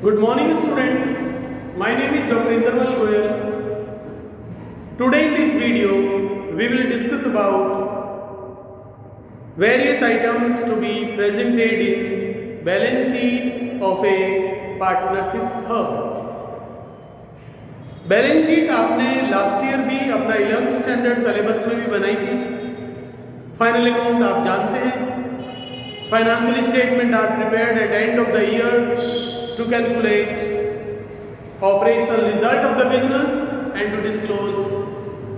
Good morning students, my name is Dr. Indermal Goyal. Today in this video we will discuss about various items to be presented in balance sheet of a partnership firm. Balance sheet आपने last year भी अपना 11th standard syllabus में भी बनाई थी. Final account आप जानते हैं. Financial statement are prepared at end of the year to calculate operational result of the business and to disclose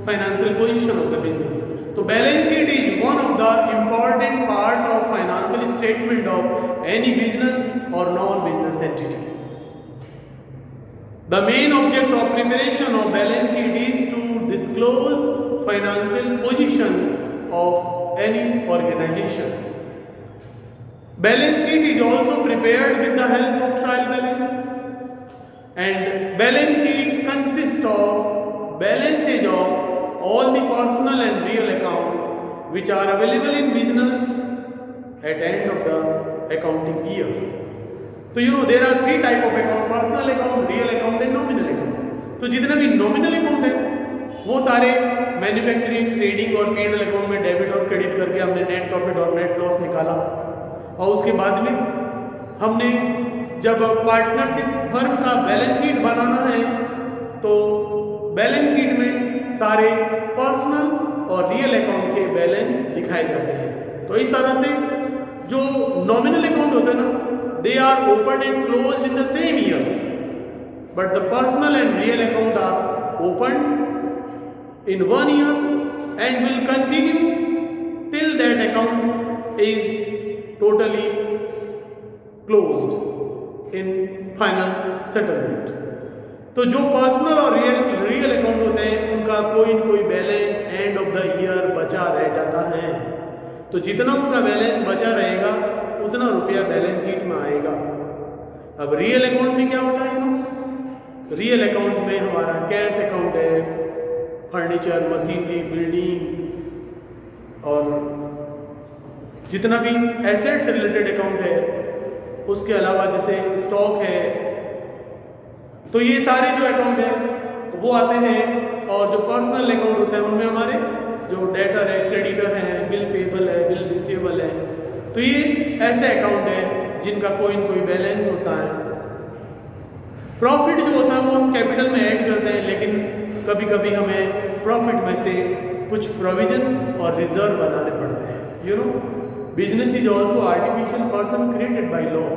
financial position of the business. So balance sheet is one of the important part of financial statement of any business or non-business entity. The main object of preparation of balance sheet is to disclose financial position of any organization. Balance sheet is also prepared with the help of trial balance, and balance sheet consists of balances of all the personal and real account which are available in business at end of the accounting year. So you know there are three type of account: personal account, real account and nominal account. तो जितने भी nominal account है वो सारे manufacturing, trading और P&L account में debit और credit करके हमने नेट प्रॉफिट और नेट लॉस निकाला. और उसके बाद में हमने जब पार्टनरशिप फर्म का बैलेंस शीट बनाना है तो बैलेंस शीट में सारे पर्सनल और रियल अकाउंट के बैलेंस दिखाए जाते हैं. तो इस तरह से जो नॉमिनल अकाउंट होते हैं ना, they are open and close in the same year, but the personal and real account are open in 1 year and will continue till that account is totally closed in final settlement. तो जो personal और real account होते हैं उनका कोई न कोई balance and of the year बचा रह जाता है. तो जितना उनका बैलेंस बचा रहेगा उतना रुपया बैलेंस शीट में आएगा. अब रियल अकाउंट में क्या होता है? रियल अकाउंट में हमारा कैश अकाउंट है, फर्नीचर, मशीनरी, बिल्डिंग और जितना भी एसेट से रिलेटेड अकाउंट है, उसके अलावा जैसे स्टॉक है. तो ये सारे जो अकाउंट है वो आते हैं. और जो पर्सनल अकाउंट होते हैं उनमें हमारे जो डेटर है, क्रेडिटर है, बिल पेबल है, बिल रिसीवेबल है. तो ये ऐसे अकाउंट है जिनका कोई न कोई बैलेंस होता है. प्रॉफिट जो होता है वो हम कैपिटल में ऐड करते हैं, लेकिन कभी कभी हमें प्रॉफिट में से कुछ प्रोविजन और रिजर्व बनाने पड़ते हैं. You know, business is also artificial person created by law,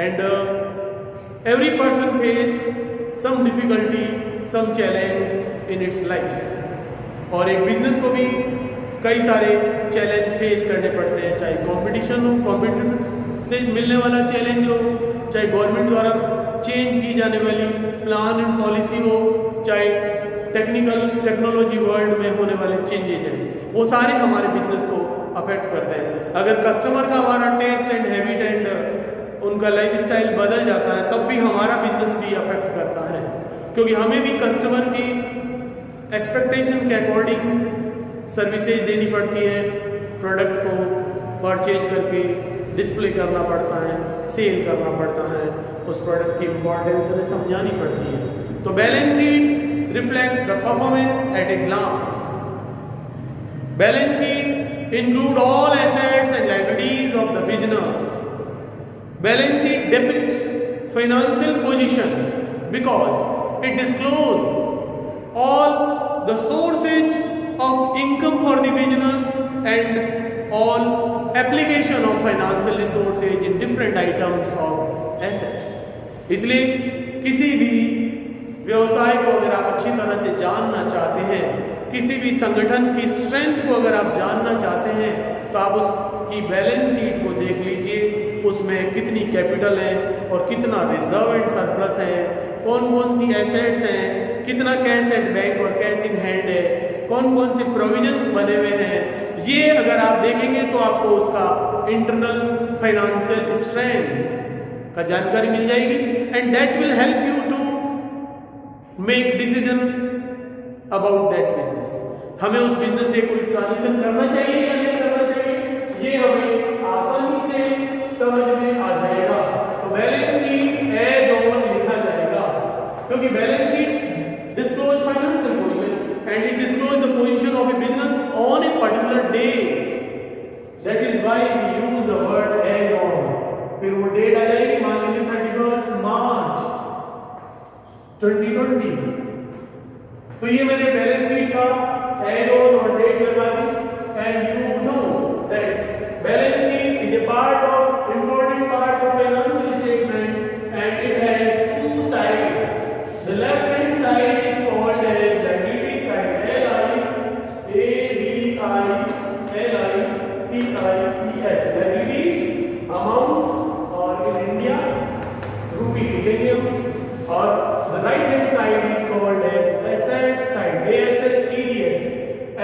and every person face some difficulty, some challenge in its life. और एक बिजनेस को भी कई सारे चैलेंज फेस करने पड़ते हैं, चाहे कंपटीशन हो, कंपटीशन से मिलने वाला चैलेंज हो, चाहे गवर्नमेंट द्वारा चेंज की जाने वाली प्लान एंड पॉलिसी हो, चाहे टेक्नोलॉजी वर्ल्ड में होने वाले चेंजेज हैं, वो सारे हमारे बिजनेस को अफेक्ट करते हैं. अगर कस्टमर का हमारा टेस्ट एंड हैबिट एंड उनका लाइफस्टाइल बदल जाता है तब भी हमारा बिजनेस भी अफेक्ट करता है, क्योंकि हमें भी कस्टमर की एक्सपेक्टेशन के अकॉर्डिंग सर्विसेज देनी पड़ती है. प्रोडक्ट को परचेज करके डिस्प्ले करना पड़ता है, सेल करना पड़ता है, उस प्रोडक्ट की इम्पोर्टेंस उन्हें समझानी पड़ती है. तो balance sheet reflect the performance at a glance. Balance sheet include all assets and liabilities of the business. Balance sheet depicts financial position because it discloses all the sources of income for the business and all application of financial resources in different items of assets. इसलिए किसी भी व्यवसाय को अगर आप अच्छी तरह से जानना चाहते हैं, किसी भी संगठन की स्ट्रेंथ को अगर आप जानना चाहते हैं, तो आप उसकी बैलेंस शीट को देख लीजिए. उसमें कितनी कैपिटल है और कितना रिजर्व एंड सरप्लस है, कौन कौन सी एसेट्स हैं, कितना कैश एट बैंक और कैश इन हैंड है, कौन कौन से प्रोविजंस बने हुए हैं. ये अगर आप देखेंगे तो आपको उसका इंटरनल फाइनेंशियल स्ट्रेंथ का जानकारी मिल जाएगी, and that will help you to make decision about that business. हमें उस बिजनेस से कोई ट्रांजेक्शन करना चाहिए या नहीं करना चाहिए, ये हमें आसानी से समझ में आ जाएगा. तो बैलेंस शीट एज ऑन 2020। तो ये मैंने बैलेंस शीट का एरोज और डेट लगा दी। And you know that balance sheet is a part of important part of financial statement and it has two sides. The left hand side is called as liability side, LIABILITIES, liabilities amount और in India rupee लिखेंगे हम। और the right hand side is called as asset side, ASSETS,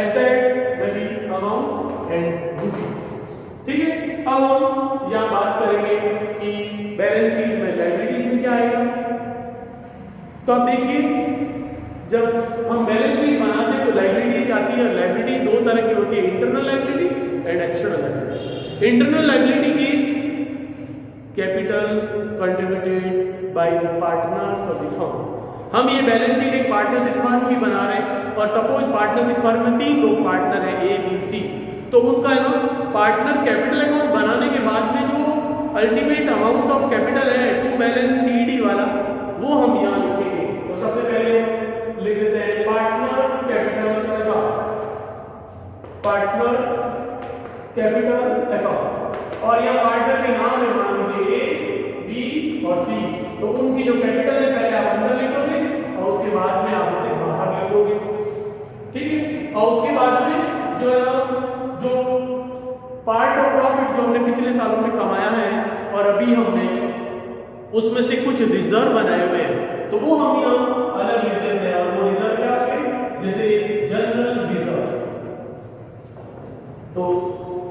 assets में भी amount and rupees. ठीक है, अब हम यहाँ बात करेंगे कि बैलेंस शीट में लायबिलिटीज में क्या आएगा। तो अब देखिए, जब हम बैलेंस शीट बनाते हैं तो लायबिलिटीज आती है। लायबिलिटी दो तरह की होती है, internal liability and external liability. Internal liability is capital contributed by the partners of the firm. हम ये बैलेंस शीट एक पार्टनरशिप फर्म की बना रहे हैं और सपोज पार्टनरशिप फर्म में 3 लोग पार्टनर है A, B, C। तो उनका है ना पार्टनर कैपिटल अकाउंट बनाने के बाद में जो अल्टीमेट अमाउंट ऑफ कैपिटल है टू बैलेंस CD वाला, वो हम यहाँ लिखेंगे। तो सबसे पहले लिख देते हैं partners capital account, partners capital account. और यहाँ पार्टनर के नाम है मान लीजिए A, B और C। तो उनकी जो कैपिटल है पहले आप अंदर लिखोगे और उसके बाद में आप इसे बाहर लिखोगे। ठीक है, और उसके बाद में जो है ना, जो पार्ट ऑफ प्रॉफिट जो हमने पिछले सालों में कमाया है और अभी हमने उसमें से कुछ रिजर्व बनाए हुए हैं, तो वो हम यहाँ अलग लिख देते हैं। और वो रिजर्व क्या है, जैसे जनरल रिजर्व। तो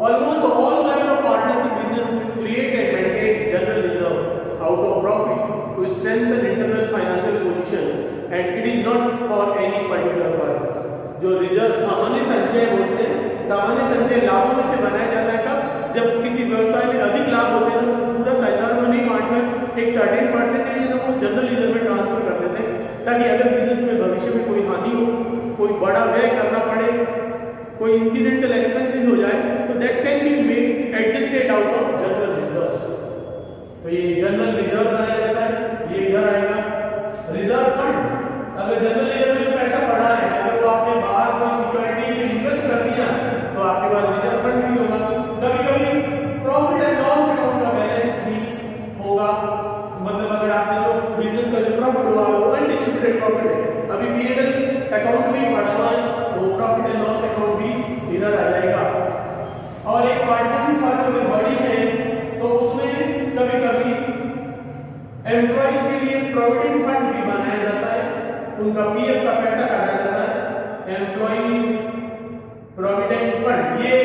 almost all kind of partnership business create and maintain general reserve out of profit to strengthen internal financial position and it is not for any particular purpose। जो रिजर्व सामान्य संचय बोलते हैं, सामान्य संचय लाभों में से बनाया जाता है कब, जब किसी व्यवसाय में अधिक लाभ होते हैं तो पूरा साझेदारों में नहीं बांटकर एक सर्टेन परसेंटेज है वो जनरल रिजर्व में ट्रांसफर कर देते हैं, ताकि अगर बिजनेस में भविष्य में कोई हानि हो, कोई बड़ा व्यय करना पड़े, कोई इंसिडेंटल एक्सपेंसेस हो जाए, तो that can be made adjusted out of general reserve. तो ये जनरल रिजर्व बनाया जाता है, ये इधर आएगा रिजर्व फंड। अगर जनरल रिजर्व में जो पैसा पड़ा है, अगर वो आपने बाहर कोई सिक्योरिटी में इन्वेस्ट कर दिया तो आपके पास रिजर्व फंड भी होगा। कभी कभी प्रॉफिट एंड लॉस अकाउंट का बैलेंस भी होगा, मतलब अगर आपने जो बिजनेस का जो प्रॉफिट हुआ वो अनडिस्ट्रीब्यूटेड प्रॉफिट है, अभी P&L अकाउंट भी पड़ा हुआ है, तो प्रॉफिट एंड लॉस अकाउंट भी इधर आ जाएगा। और एक पार्टनरशिप फर्म अगर बड़ी है तो उसमें कभी कभी एम्प्लॉइज के लिए प्रोविडेंट फंड भी बनाया जाता है, उनका PF का पैसा काटा जाता है, एम्प्लॉइज प्रोविडेंट फंड। ये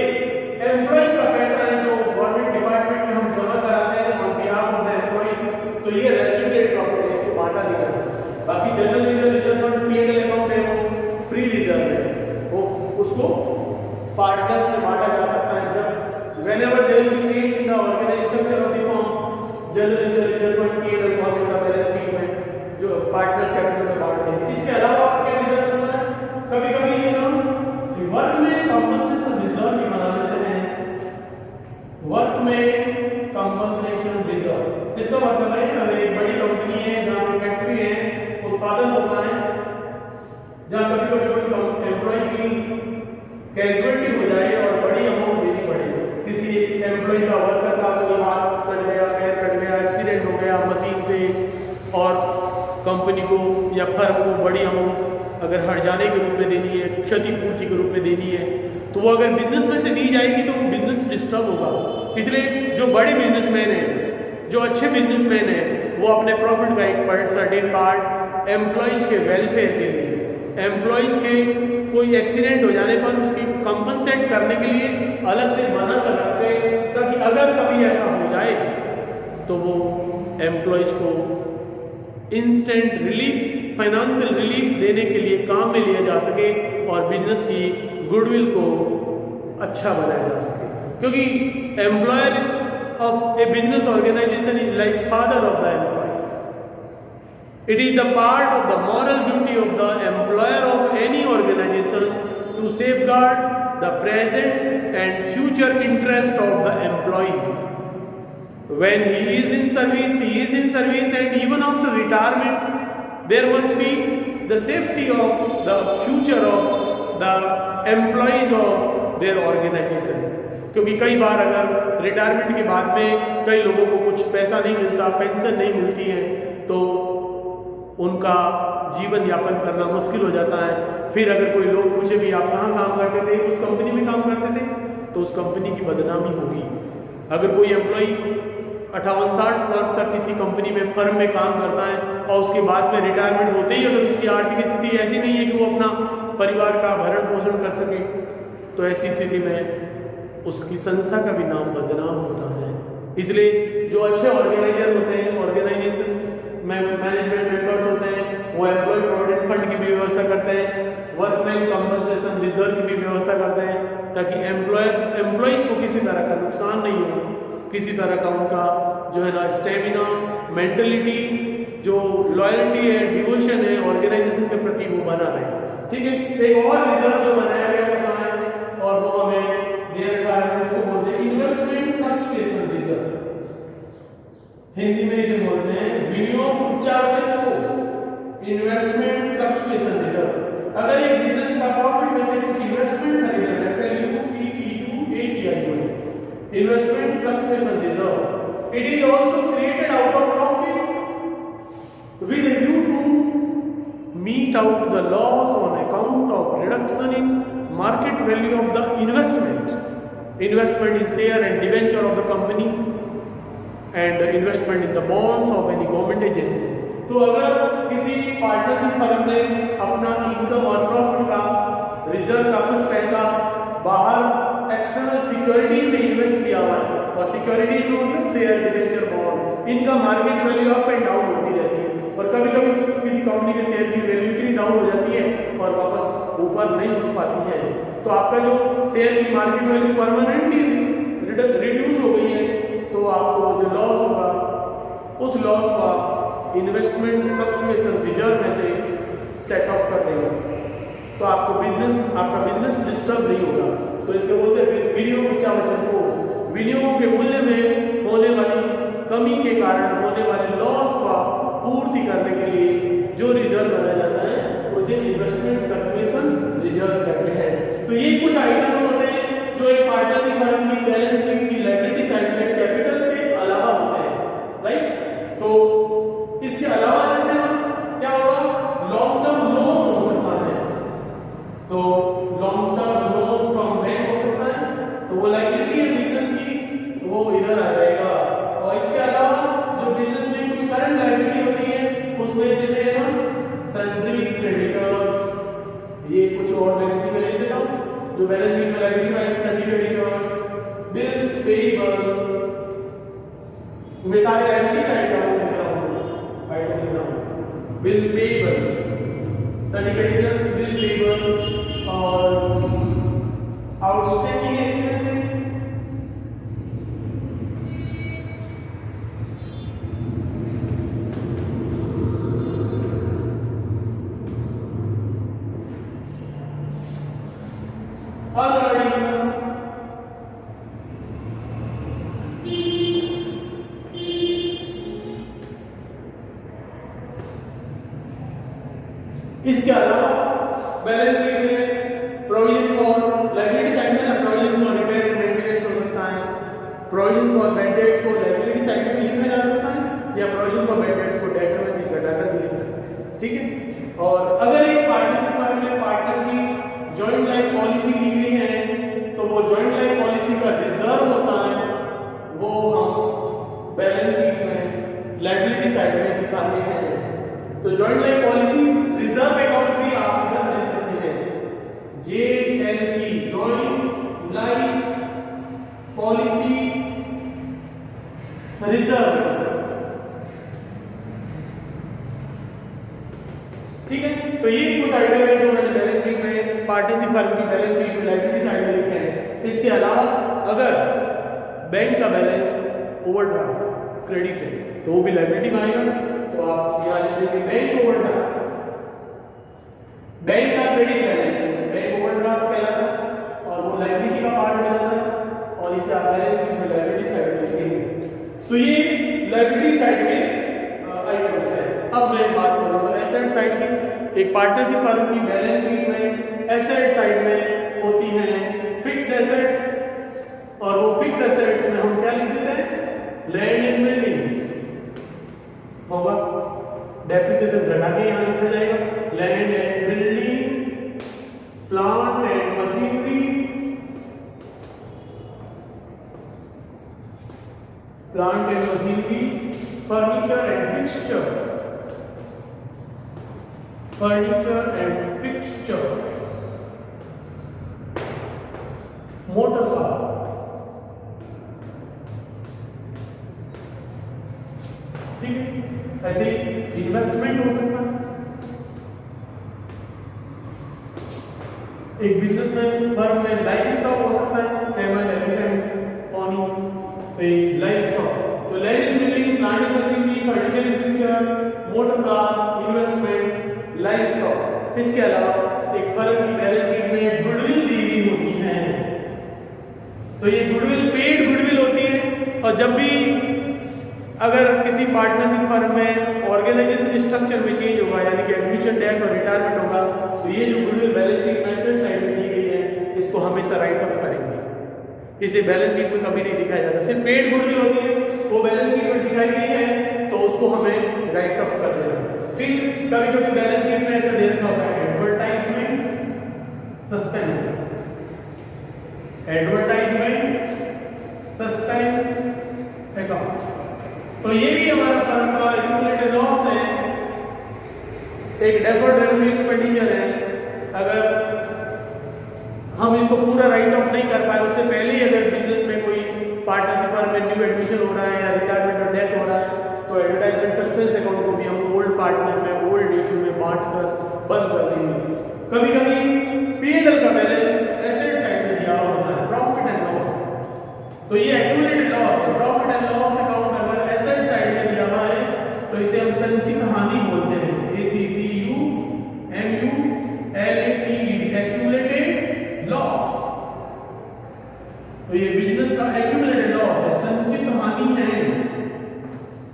एम्प्लॉइज का पैसा है जो गवर्नमेंट डिपार्टमेंट में हम जमा कराते हैं on behalf of the employee, तो ये रेस्ट्रिक्टेड प्रॉफिट है, इसको बांटा नहीं जाता। बाकी general reserve fund P&L account है वो फ्री रिजर्व है, वो उसको पार्टनर्स में बांटा जा सकता है। जब whenever there will be change in the organized structure of the firm, general reserve fund P&L को हमेशा बैलेंस शीट में जो पार्टनर्स कैपिटल में बांट देंगे। इसके अलावा और क्या रिजर्व बनता है, कभी कभी ये ना वर्क में कंपनसेशन रिजर्व भी बना लेते हैं, वर्क में कंपनसेशन रिजर्व। इसका मतलब है अगर एक बड़ी कंपनी है जहाँ पे फैक्ट्री है, उत्पादन होता है, जहाँ कभी कभी कोई एम्प्लॉय की कैजुअलिटी हो जाए और बड़ी अमाउंट देनी पड़े, किसी एम्प्लॉय का वर्कर का कोई हाथ कट गया, पैर कट गया, एक्सीडेंट हो गया मशीन से, और कंपनी को या फर्म को बड़ी अमाउंट अगर हट जाने के रूप में देनी है, क्षतिपूर्ति के रूप में देनी है, तो वो अगर बिजनेस में से दी जाएगी तो बिजनेस डिस्टर्ब होगा। इसलिए जो बड़े बिजनेसमैन हैं, जो अच्छे बिजनेसमैन हैं, वो अपने प्रॉफिट का एक सर्टेन पार्ट एम्प्लॉइज के वेलफेयर के लिए, एम्प्लॉइज के कोई एक्सीडेंट हो जाने पर उसकी कंपनसेट करने के लिए अलग से बना कर रखते हैं, ताकि अगर कभी ऐसा हो जाए तो वो एम्प्लॉइज को इंस्टेंट रिलीफ, फाइनेंशियल रिलीफ देने के लिए काम में लिया जा सके और बिजनेस की गुडविल को अच्छा बनाया जा सके। क्योंकि employer of a business organisation is like father of the employee. It is the part of the moral duty of the employer of any organization to safeguard the present and future interest of the employee. When he is in service, he is in service, and even after retirement, there must be the safety of the future of the employees of their organisation. क्योंकि कई बार अगर retirement के बाद में कई लोगों को कुछ पैसा नहीं मिलता, पेंशन नहीं मिलती है, तो उनका जीवन यापन करना मुश्किल हो जाता है। फिर अगर कोई लोग पूछे भी आप कहाँ काम करते थे, उस कंपनी में काम करते थे, तो उस कंपनी की बदनामी होगी। अगर कोई एम्प्लॉय 58-60 वर्ष तक किसी कंपनी में, फर्म में काम करता है और उसके बाद में रिटायरमेंट होते ही अगर उसकी आर्थिक स्थिति ऐसी नहीं है कि वो अपना परिवार का भरण पोषण कर सके, तो ऐसी स्थिति में उसकी संस्था का भी नाम बदनाम होता है। इसलिए जो अच्छे ऑर्गेनाइजर होते हैं, ऑर्गेनाइजेशन में मैनेजमेंट मेंबर्स होते हैं, वो एम्प्लॉय प्रोविडेंट फंड की भी व्यवस्था करते हैं, वर्कमैन कॉम्पनसेशन रिजर्व की भी व्यवस्था करते हैं, ताकि एम्प्लॉयज को किसी तरह का नुकसान नहीं हो, किसी तरह का उनका जो है ना स्टेमिना, मेंटलिटी, जो लॉयल्टी है, डिवोशन है ऑर्गेनाइजेशन के प्रति, वो बना रहे। ठीक है, एक और रिजर्व जो बनाया गया होता है और वो हमें उसको बोलते हैं इन्वेस्टमेंट फ्लक्चुएशन रिजर्व। हिंदी में इसे बोलते हैं विनियोग उच्चावचक कोष, इन्वेस्टमेंट फ्लक्चुएशन रिजर्व। अगर एक बिजनेस का प्रॉफिट में से कुछ इन्वेस्टमेंट खरीदना है, investment fluctuation reserve, it is also created out of profit with a view to meet out the loss on account of reduction in market value of the investment in share and debenture of the company and investment in the bonds of any government agency। तो अगर किसी partnership firm ने अपना income और profit का, reserve का कुछ पैसा बाहर एक्सटर्नल सिक्योरिटी में इन्वेस्ट किया हुआ है, और सिक्योरिटी मतलब शेयर, डिबेंचर, बॉन्ड, इनका market value up and down होती रहती है, और कभी कभी किसी कंपनी के शेयर की वैल्यू इतनी डाउन हो जाती है और वापस ऊपर नहीं उठ पाती है, तो आपका जो शेयर की मार्केट वैल्यू परमानेंटली रिड्यूस हो गई है, तो आपको जो लॉस होगा उस लॉस को आप इन्वेस्टमेंट फ्लक्चुएशन रिजर्व में से सेट ऑफ कर देंगे, तो आपका बिजनेस डिस्टर्ब नहीं होगा। तो इसके बोलते हैं विनियोग उच्चावचक कोष। विनियोग के मूल्य में होने वाली कमी के कारण होने वाले लॉस का पूर्ति करने के लिए जो रिजर्व बनाया जाता है उसे इन्वेस्टमेंट फ्लक्चुएशन रिजर्व कहते हैं। तो ये कुछ आइटम होते हैं जो एक पार्टनरशिप फर्म की बैलेंस शीट की लायबिलिटी साइड में कैपिटल के अलावा होते हैं, राइट। तो इसके अलावा जैसे क्या होगा, लॉन्ग टर्म लोन हो सकता है, तो long term loan from bank हो सकता है, तो वो लायबिलिटी है बिजनेस की, वो इधर आ जाएगा। और इसके अलावा जो बिजनेस में कुछ करंट लायबिलिटी होती है उसमें जैसे है ना सन्ड्री क्रेडिटर्स, ये कुछ और लायबिलिटी में लिख देता हूं जो बैलेंस शीट में लायबिलिटी में सन्ड्री क्रेडिटर्स, बिल्स पेएबल, मैं सारे लायबिलिटी साइड का लिख रहा हूं, bill payable, sundry creditor, bill payable और आउटस्टैंडिंग एक्सपेंसेस, इसके अलावा बैलेंस शीट में प्रोविजन फॉर लायबिलिटी साइड में ना provision for repair and maintenance हो सकता है, प्रोविजन फॉर बैड डेट्स को लायबिलिटी साइड में भी लिखा जा सकता है, या प्रोविजन फॉर बैड डेट्स को डेटर में से घटाकर भी लिख सकते हैं, ठीक है। और अगर एक पार्टनरशिप फर्म में पार्टनर की जॉइंट लाइफ पॉलिसी ली गई है, तो वो जॉइंट लाइफ पॉलिसी का रिजर्व होता है, वो हम बैलेंस शीट में लायबिलिटी साइड में दिखाते हैं। तो joint life policy reserve account भी आप इधर देख सकते हैं, JLP joint life policy reserve, ठीक है। तो ये कुछ आइटम है जो मैंने बैलेंस शीट में पार्टनरशिप फर्म की बैलेंस शीट में लायबिलिटी साइड में लिखे हैं। इसके अलावा अगर बैंक का बैलेंस ओवरड्राफ्ट क्रेडिट है तो वो भी लायबिलिटी में आएगा, तो आप याद रखिए बैंक ओवरड्राफ्ट, बैंक का क्रेडिट बैलेंस बैंक ओवरड्राफ्ट कहलाता है और वो लायबिलिटी का पार्ट हो जाता है, और इसे आप बैलेंस शीट में लायबिलिटी साइड में लिखेंगे। तो ये लायबिलिटी साइड के आइटम्स है। अब मैं बात करूंगा एसेट एक पार्टनरशिप फर्म की बैलेंस शीट में एसेट साइड में होती हैं फिक्स्ड एसेट्स, और वो फिक्स्ड एसेट्स में हम क्या लिख देते हैं, लैंड एंड बिल्डिंग होगा, डेप्रिसिएशन घटा के यहाँ लिखा जाएगा land and building, plant and machinery, plant and machinery, furniture and fixture, furniture and fixture, motor car, ठीक है। ऐसे इन्वेस्टमेंट हो सकता है, एक बिजनेसमैन फर्म में लाइफ स्टॉक हो सकता है, camel, elephant, pony, life stock. तो land and building, plant and machinery, furniture and fixture, motor car, investment, life stock. इसके अलावा एक फर्म की बैलेंस शीट में गुडविल दी हुई होती है, तो ये गुडविल पेड गुडविल होती है, और जब भी अगर किसी पार्टनरशिप फर्म में ऑर्गेनाइजेशन स्ट्रक्चर में चेंज होगा, यानी कि एडमिशन, डेथ और रिटायरमेंट होगा, तो ये जो गुडविल बैलेंस शीट में एसेट साइड में दी गई है, इसको हमेशा राइट ऑफ करेंगे, इसे बैलेंस शीट में कभी नहीं दिखाया जाता। सिर्फ पेड गुडविल होती है, वो बैलेंस शीट में दिखाई गई है तो उसको हमें राइट ऑफ कर देना। फिर कभी कभी बैलेंस शीट में ऐसा दे रखा होता है advertisement suspense, advertisement suspense account, तो ये भी हमारा फर्म का एक्यूमुलेटेड लॉस है, एक डेफर्ड रेवेन्यू एक्सपेंडिचर है। अगर हम इसको पूरा राइट ऑफ नहीं कर पाए, उससे पहले ही अगर बिजनेस में कोई पार्टनरशिप फर्म में न्यू एडमिशन हो रहा है या रिटायरमेंट और डेथ हो रहा है, तो एडवर्टाइजमेंट सस्पेंस अकाउंट को भी हम ओल्ड पार्टनर में ओल्ड रेशियो में बांट कर बंद कर देंगे। कभी कभी पीएनएल का बैलेंस एसेट साइड में दिया हुआ होता है, प्रॉफिट एंड लॉस, तो ये एक्यूमुलेटेड लॉस है। प्रॉफिट एंड लॉस अकाउंट अगर एसेट साइड में दिया हुआ है तो इसे हम संचित हानि बोलते हैं, ACCUMULATED, एक्यूमुलेटेड लॉस। तो ये बिजनेस का एक्यूमुलेटेड लॉस है, संचित हानि है,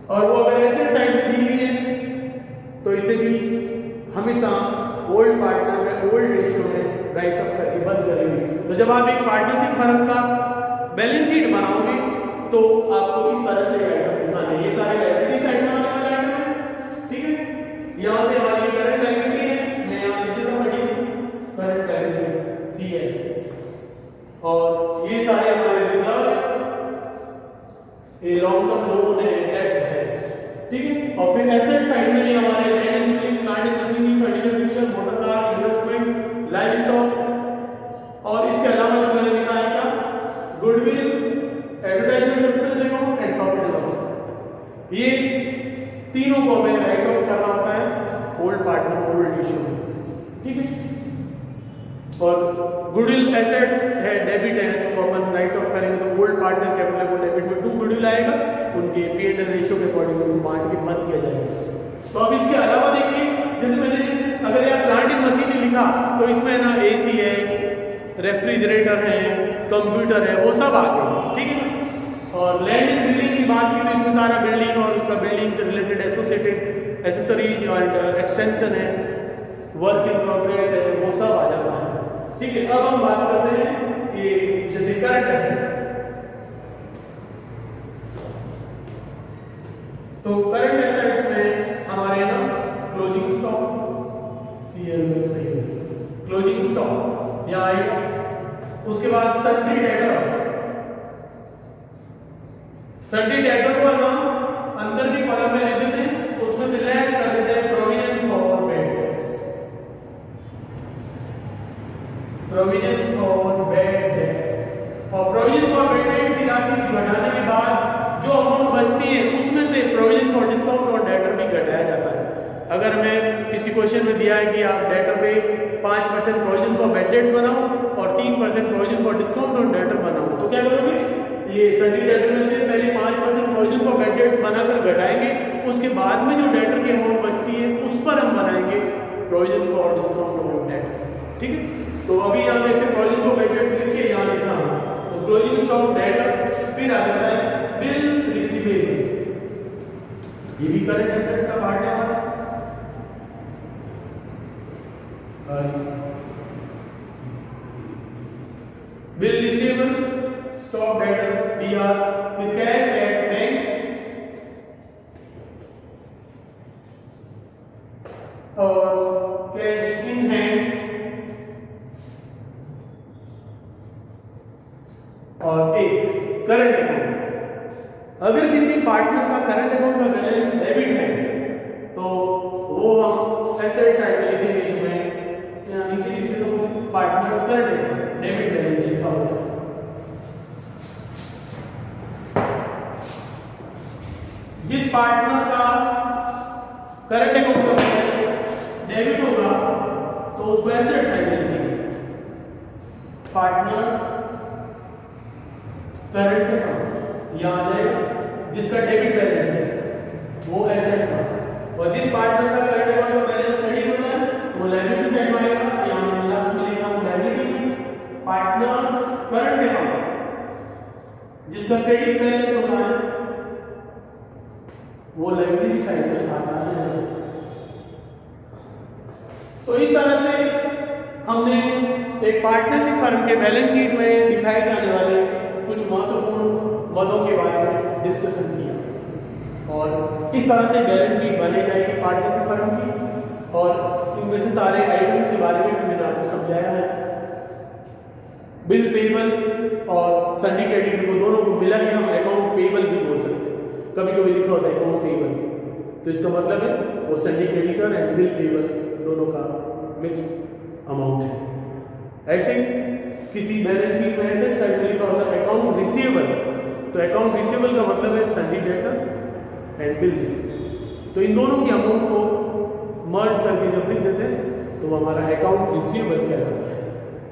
और वो अगर एसेट साइड में दी हुई है तो इसे भी हमेशा ओल्ड पार्टनर में ओल्ड रेशियो में राइट ऑफ करके बंद करेंगे। तो जब आप एक पार्टनरशिप फर्म का बैलेंस शीट बनाओगे तो आपको इस तरह से आइटम दिखाने, ये सारे लायबिलिटी साइड में आने वाले आइटम है, ठीक है। यहाँ से हमारी करंट लायबिलिटी है, मैं यहाँ लिख देता हूँ करंट लायबिलिटी CL, और ये सारे हमारे रिजर्व है, ये लॉन्ग टर्म लोन है, डेब्ट है, ठीक है। और फिर एसेट साइड में ये हमारे land and building, plant and machinery, furniture, fixture, motor car, investment, life stock, और इसके अलावा जो मैंने लिखा है क्या, goodwill, advertisement suspense account and profit and loss. ये तीनों को हमें राइट ऑफ करना होता है ओल्ड पार्टनर ओल्ड रेशियो में, ठीक है। और गुडविल एसेट्स है, डेबिट है, तो अपन राइट ऑफ करेंगे तो ओल्ड पार्टनर कैपिटल को डेबिट में 2 गुडविल आएगा, उनके पीएनएल रेशियो के अकॉर्डिंग उनको बांट के बंद किया जाएगा। तो अब इसके अलावा देखिए, जैसे मैंने अगर यहाँ प्लांट एंड मशीनरी लिखा तो इसमें ना AC है, रेफ्रिजरेटर है, कंप्यूटर है, वो सब आ गए, ठीक है। और लैंड एंड बिल्डिंग की बात की तो इसमें सारा बिल्डिंग और उसका बिल्डिंग से रिलेटेड एसोसिएटेड एसेसरीज और एक्सटेंशन है, वर्क इन प्रोग्रेस है, वो सब आ जाता है, ठीक है। अब हम बात करते हैं कि जैसे करंट एसेट्स, तो करंट एसेट्स में हमारे ना क्लोजिंग स्टॉक CL में सही है, क्लोजिंग स्टॉक यहाँ आएगा। उसके बाद सन्ड्री डेटर्स, सन्ड्री डेटर को हम अंदर की कॉलम में लिख देते हैं, उसमें से लेस कर देते हैं provision for bad debts, provision for bad debts. और प्रोविजन फॉर बैड डेट्स की राशि घटाने के बाद जो अमाउंट बचती है उसमें से प्रोविजन फॉर डिस्काउंट और डेटर भी घटाया जाता है। अगर मैं किसी क्वेश्चन में दिया है कि आप डेटर पे 5% प्रोविजन फॉर बैड डेट्स बनाओ और 3% प्रोविजन फॉर डिस्काउंट और डेटर बनाओ, तो क्या करोगे, ये सन्ड्री डेटर में से पहले 5% प्रोविजन फॉर बैड डेट्स बनाकर घटाएंगे, उसके बाद में जो डेटर की अमाउंट बचती है उस पर हम बनाएंगे प्रोविजन फॉर डिस्काउंट और डेटर, ठीक है। तो अभी यहाँ पे से प्रोविजन फॉर बैड डेट्स लिखिए, यहाँ लिख रहा हूँ, तो क्लोजिंग स्टॉक डेटर, फिर आ जाता है बिल्स रिसीवेबल, ये भी करंट एसेट्स का पार्ट है हमारा। Bill receivable, stock debtor DR, फिर कैश एट बैंक और कैश इन हैंड और एक करंट अकाउंट। अगर किसी पार्टनर का करंट अकाउंट का बैलेंस डेबिट है तो वो हम एसेट साइड में लिखेंगे, इसमें यहाँ नीचे लिख दो partners current account debit balance जिसका होता है। जिस पार्टनर का करंट अकाउंट का बैलेंस डेबिट होगा तो उसको एसेट साइड में लिखेंगे, पार्टनर्स करंट अकाउंट यहां आ जाएगा। जिसका डेबिट बैलेंस है वो एसेट्स का, और जिस पार्टनर का करंट अकाउंट का बैलेंस क्रेडिट होता है तो वो लायबिलिटी साइड में आएगा। यहां मैं लास्ट में लिख रहा हूं लायबिलिटी में पार्टनर्स करंट अकाउंट, जिसका क्रेडिट बैलेंस होता है वो लायबिलिटी साइड में आता है। तो इस तरह से हमने एक पार्टनरशिप फर्म के बैलेंस शीट में दिखाए जाने वाले कुछ महत्वपूर्ण मदों के बारे में डिस्कशन किया, और इस तरह से बैलेंस शीट बनाई जाएगी पार्टनरशिप फर्म की, और इनमें से सारे आइटम्स के बारे में मैंने आपको समझाया है। बिल पेबल और सन्डी क्रेडिटर को दोनों को मिला के हम अकाउंट पेबल भी बोल सकते हैं। कभी कभी लिखा होता है अकाउंट पेबल, तो इसका मतलब है वो सन्डी क्रेडिटर एंड बिल पेबल दोनों का मिक्स अमाउंट है। ऐसे किसी बैलेंस शीट में एसेट साइड में लिखा होता है अकाउंट रिसीवेबल, तो अकाउंट रिसीवेबल का मतलब है सन्डी डेटर एंड बिल रिसीवेबल। तो इन दोनों की अमाउंट को मर्ज करके जब लिख देते हैं तो वो हमारा अकाउंट रिसीवेबल कहलाता है।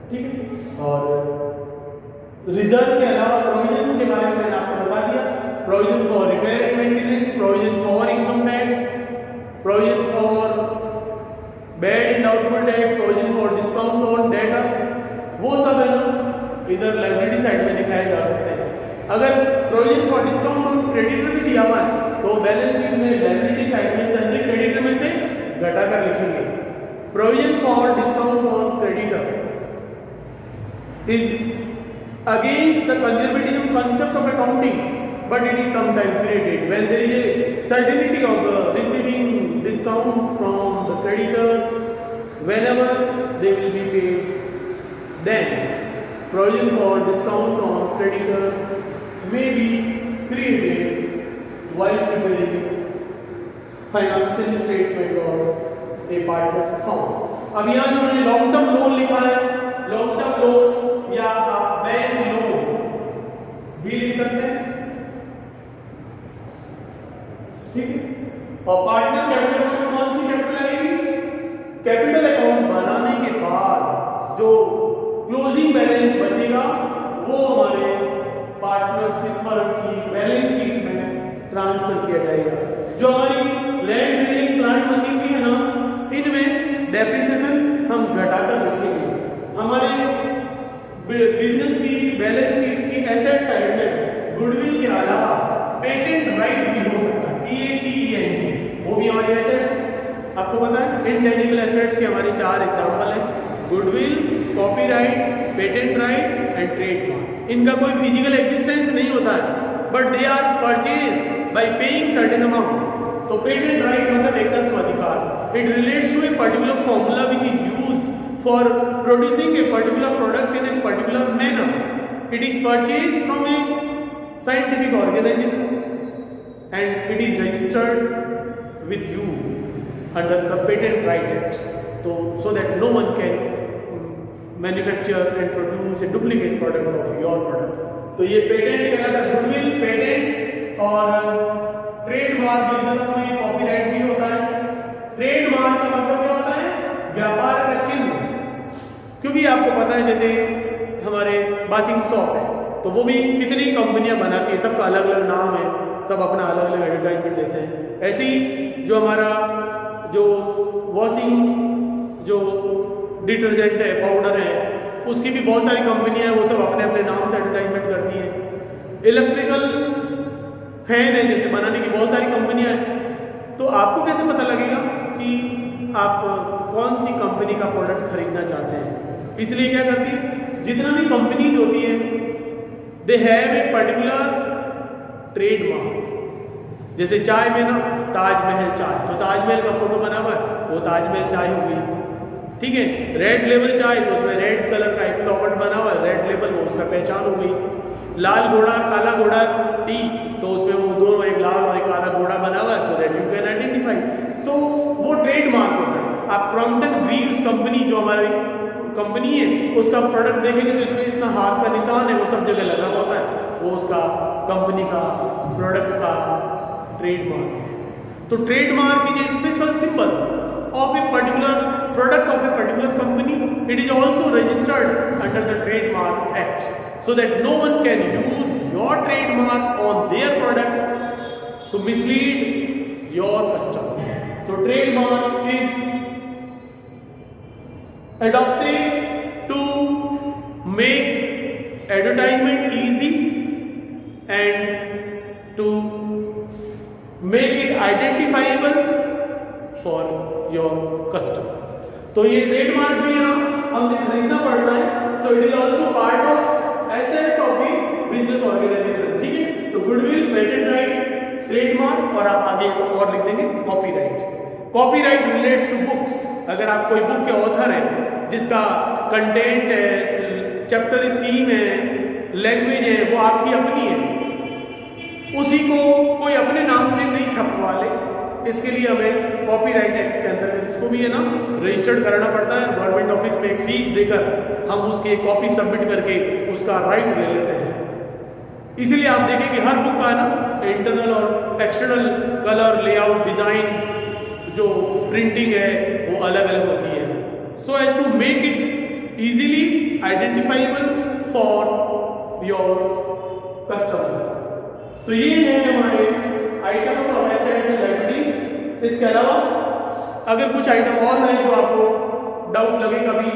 ठीक है, और रिजर्व के अलावा प्रोविजन के बारे में मैंने आपको बता दिया। Provision for repair and maintenance, provision for income tax, provision for bad and doubtful tax, provision for discount on data, वो सब है ना इधर लायबिलिटी साइड में दिखाए जा सकते हैं। अगर provision for discount on creditor भी दिया हुआ है तो बैलेंस शीट में लायबिलिटी साइड में सन्डी क्रेडिटर में से घटाकर लिखेंगे। Provision for discount on creditor is against the conservatism concept of accounting, but it is sometimes created when there is a certainty of receiving discount from the creditor whenever they will be paid. Then provision for discount on creditors may be created while preparing financial statement of a partner's firm. अब यहाँ जो मैंने long term loan लिखा है, long term loan या आप bank loan भी लिख सकते हैं। ठीक है, और पार्टनर कैपिटल अकाउंट में कौन सी कैपिटल आएगी? कैपिटल अकाउंट बनाने के बाद जो क्लोजिंग बैलेंस बचेगा वो हमारे पार्टनरशिप फर्म की बैलेंस शीट में ट्रांसफर किया जाएगा। जो हमारी लैंड बिल्डिंग प्लांट मशीनरी है ना, इनमें डेप्रिसिएशन हम घटाकर रखेंगे। हमारे बिजनेस की बैलेंस शीट की एसेट साइड में गुडविल के अलावा पेटेंट राइट भी हो सकता है, PATENT, वो भी हमारे एसेट्स। आपको पता है इनटेंजिबल एसेट्स के हमारे 4 एग्जांपल हैं, goodwill, copyright, patent right and trademark. इनका कोई फिजिकल एग्जिस्टेंस नहीं होता है, but they are purchase by paying certain amount. तो पेटेंट राइट मतलब एकस्व अधिकार। It relates to a particular formula which is used for producing a particular product in a particular manner. It is purchased from a scientific organization and it is registered with you under the Patent Right Act, so that no one can manufacture and produce a duplicate product of your product. तो ये patent कहलाता है। Goodwill, patent और trademark में copyright भी होता है। Trademark का मतलब क्या होता है? व्यापार का चिन्ह। क्योंकि आपको पता है जैसे हमारे बाथिंग शॉप है तो वो भी कितनी कंपनियां बनाती है, सबका अलग अलग नाम है, सब अपना अलग अलग एडवर्टाइजमेंट देते हैं। ऐसे ही जो हमारा जो वॉशिंग जो डिटर्जेंट है, पाउडर है, उसकी भी बहुत सारी कंपनियां हैं, वो सब अपने अपने नाम से एडवर्टाइजमेंट करती हैं। इलेक्ट्रिकल फैन है जैसे बनाने की बहुत सारी कंपनियां हैं। तो आपको कैसे पता लगेगा कि आप कौन सी कंपनी का प्रोडक्ट खरीदना चाहते हैं। इसलिए क्या करती है, जितना भी कंपनीज होती है they have a particular trademark. जैसे चाय में ना ताजमहल चाय, तो ताजमहल का फोटो बना हुआ है, वो ताजमहल चाय हो गई, ठीक है। रेड लेबल चाय, तो उसमें रेड कलर का एक फ्लावर बना हुआ है, रेड लेबल, वो उसका पहचान हो गई। लाल घोड़ा काला घोड़ा टी, तो उसमें वो दोनों, एक लाल और एक काला घोड़ा बना हुआ है, so that you can identify. तो वो ट्रेडमार्क होता है। आप क्रॉम्पटन ग्रीव्स कंपनी जो हमारी कंपनी है उसका प्रोडक्ट देखेंगे तो इसमें इतना हाथ का निशान है, वो सब जगह लगा हुआ होता है, वो उसका कंपनी का प्रोडक्ट का ट्रेडमार्क है। तो trademark is a special symbol of a particular product of a particular company. It is also registered under the trademark act, so that no one can use your trademark on their product to mislead your customer. So trademark is adopted to make advertisement easy and to make it identifiable for your customer. तो ये trademark भी है ना, हमने खरीदना पड़ता है। So it is also part of assets of the business organisation, ठीक है। तो गुडविल, पेटेंट राइट, ट्रेडमार्क, और आप आगे तो और लिख देंगे copyright. Copyright relates to books. अगर आप कोई बुक के ऑथर हैं जिसका कंटेंट है, चैप्टर स्कीम है, लैंग्वेज है, वो आपकी अपनी है, उसी को कोई अपने नाम से नहीं छपवा ले, इसके लिए हमें कॉपीराइट एक्ट के अंतर्गत इसको भी है ना रजिस्टर्ड कराना पड़ता है। गवर्नमेंट ऑफिस में एक फीस देकर हम उसकी एक कॉपी सबमिट करके उसका राइट ले लेते हैं। इसीलिए आप देखें कि हर बुक का ना इंटरनल और एक्सटर्नल कलर, लेआउट, डिजाइन, जो प्रिंटिंग है वो अलग अलग होती है, so as to make it easily identifiable for your customer. तो ये है हमारे items of assets and liabilities. इसके अलावा अगर कुछ आइटम और हैं जो आपको डाउट लगे, कभी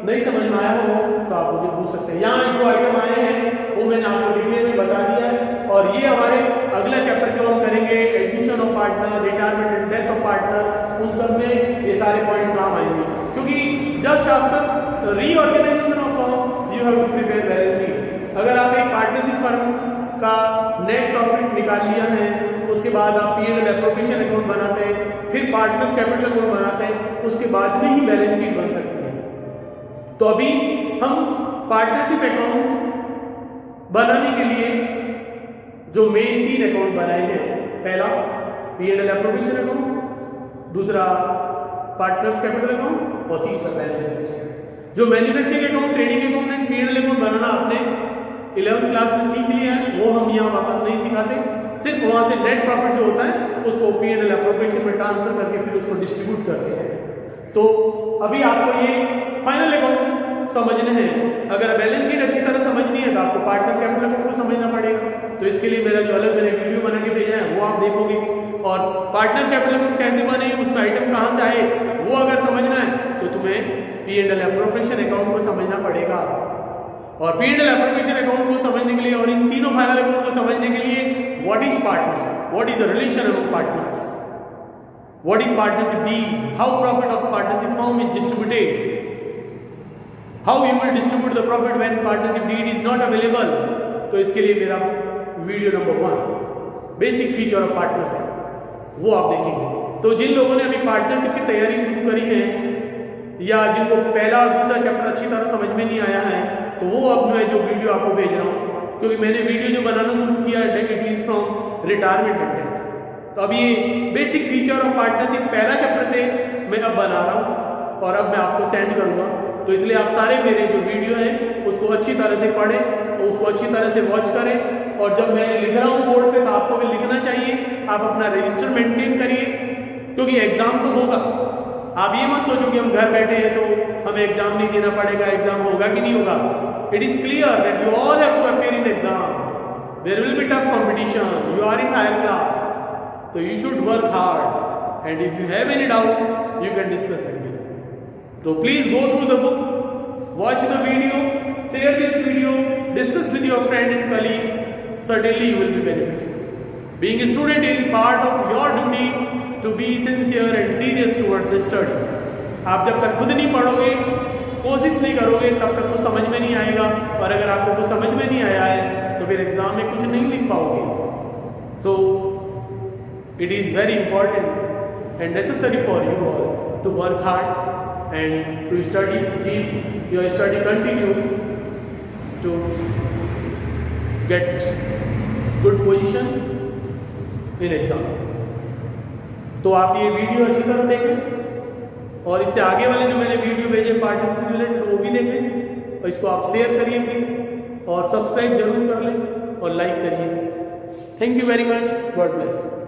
नहीं समझ में आया हो, तो आप मुझे पूछ सकते हैं। यहाँ जो आइटम आए हैं वो मैंने आपको डिटेल में बता दिया है, और ये हमारे अगला चैप्टर जो हम करेंगे, admission of partner, retirement and death of partner, उन सब में ये सारे पॉइंट काम आएंगे। क्योंकि just after reorganisation of firm you have to prepare balance sheet. अगर आप एक पार्टनरशिप फर्म का नेट प्रॉफिट निकाल लिया है, उसके बाद आप P&L एप्रोप्रिएशन अकाउंट बनाते हैं, फिर पार्टनर कैपिटल अकाउंट बनाते हैं, उसके बाद में ही बैलेंस शीट बन सकती है। तो अभी हम पार्टनरशिप अकाउंट्स बनाने के लिए जो मेन 3 अकाउंट बनाए हैं, पहला P&L एप्रोप्रिएशन अकाउंट, दूसरा पार्टनर्स कैपिटल अकाउंट, और तीसरा बैलेंस शीट। जो manufacturing account, trading account and P&L account बनाना आपने 11th क्लास में सीख लिया है, वो हम यहाँ वापस नहीं सिखाते। सिर्फ वहाँ से नेट प्रॉफिट जो होता है उसको P&L एप्रोप्रिएशन में ट्रांसफर करके फिर उसको डिस्ट्रीब्यूट करते हैं। तो अभी आपको ये फाइनल अकाउंट समझने हैं। अगर बैलेंस शीट अच्छी तरह समझनी है तो आपको पार्टनर कैपिटल अकाउंट को समझना पड़ेगा। तो इसके लिए मेरा जो अलग मैंने वीडियो बना के भेजा है वो आप देखोगे, और पार्टनर कैपिटल अकाउंट कैसे बने, उसमें आइटम कहाँ से आए, वो अगर समझना है तो तुम्हें P&L एप्रोप्रिएशन अकाउंट को समझना पड़ेगा। और P&L एप्रोप्रिएशन अकाउंट को समझने के लिए और इन तीनों फाइनल अकाउंट को समझने के लिए what is partnership, what is the relation among partners, what is partnership deed, how profit of partnership firm is distributed, how you will distribute the profit when partnership deed is not available. तो इसके लिए मेरा video number 1 basic feature of partnership वो आप देखेंगे। तो जिन लोगों ने अभी पार्टनरशिप की तैयारी शुरू करी है, या जिनको पहला और दूसरा चैप्टर अच्छी तरह समझ में नहीं आया है, तो वो अब मैं जो वीडियो आपको भेज रहा हूँ, क्योंकि मैंने वीडियो जो बनाना शुरू किया है it is from retirement and death. तो अब ये बेसिक फीचर ऑफ पार्टनरशिप पहला चैप्टर से मैं अब बना रहा हूँ और अब मैं आपको सेंड करूँगा। तो इसलिए आप सारे मेरे जो वीडियो हैं उसको अच्छी तरह से पढ़ें और उसको अच्छी तरह से वॉच करें। और जब मैं लिख रहा हूँ बोर्ड पे तो आपको भी लिखना चाहिए, आप अपना रजिस्टर मेंटेन करिए, क्योंकि एग्जाम तो होगा। आप ये मत सोचो कि हम घर बैठे हैं तो हमें एग्जाम नहीं देना पड़ेगा, एग्जाम होगा कि नहीं होगा। It is clear that you all have to appear in exam, there will be tough competition, you are in higher class, तो you should work hard and if you have any doubt you can discuss with me. तो please go through the book, watch the video, share this video, discuss with your friend and colleague, certainly you will be benefited. Being a student is part of your duty to be sincere and serious serious towards the study. आप जब तक खुद नहीं पढ़ोगे, कोशिश नहीं करोगे, तब तक कुछ समझ में नहीं आएगा, और अगर आपको कुछ समझ में नहीं आया है तो फिर एग्जाम में कुछ नहीं लिख पाओगे। So it is very important and necessary for you all to work hard and to study, keep your study continue to get good position in exam. तो आप ये वीडियो अच्छी तरह देखें और इससे आगे वाले जो मैंने वीडियो भेजे पार्टी से रिलेटेड वो भी देखें, और इसको आप शेयर करिए प्लीज़, और सब्सक्राइब जरूर कर लें और लाइक करिए। Thank you very much, God bless.